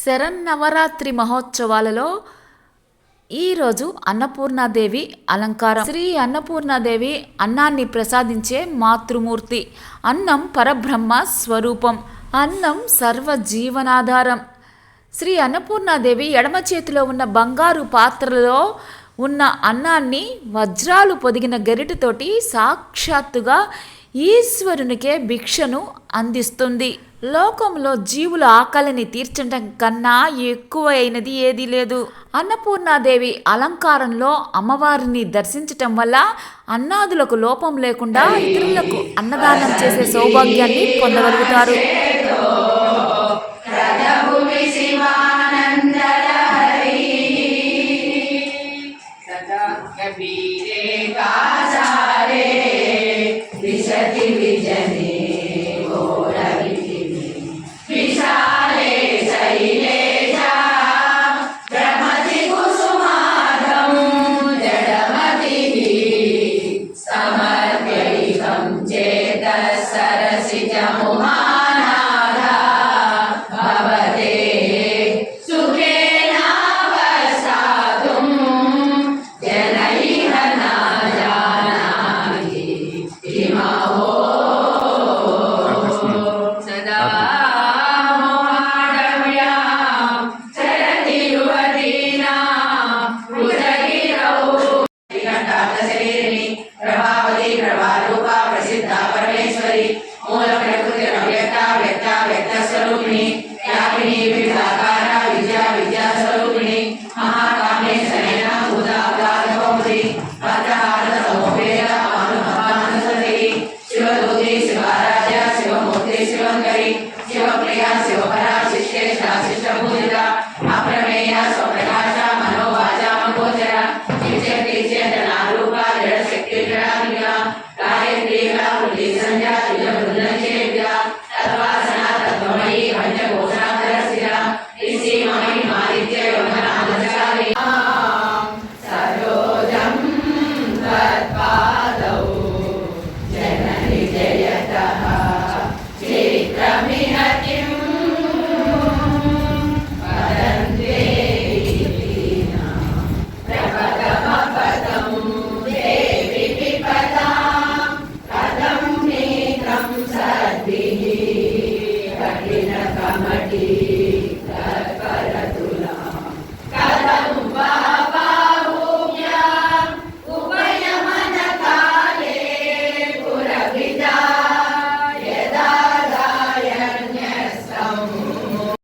శరన్నవరాత్రి మహోత్సవాలలో ఈరోజు అన్నపూర్ణాదేవి అలంకారం. శ్రీ అన్నపూర్ణాదేవి అన్నాన్ని ప్రసాదించే మాతృమూర్తి. అన్నం పరబ్రహ్మ స్వరూపం. అన్నం సర్వజీవనాధారం. శ్రీ అన్నపూర్ణాదేవి ఎడమ చేతిలో ఉన్న బంగారు పాత్రలో ఉన్న అన్నాన్ని వజ్రాలు పొదిగిన గరిటతోటి సాక్షాత్తుగా ఈశ్వరునికే భిక్షను అందిస్తుంది. లోకంలో జీవుల ఆకలిని తీర్చడం కన్నా ఎక్కువ అయినది ఏదీ లేదు. అన్నపూర్ణాదేవి అలంకారంలో అమ్మవారిని దర్శించటం వల్ల అన్నాదులకు లోపం లేకుండా ఇతరులకు అన్నదానం చేసే సౌభాగ్యాన్ని పొందగలుగుతారు. కఠిన కమటి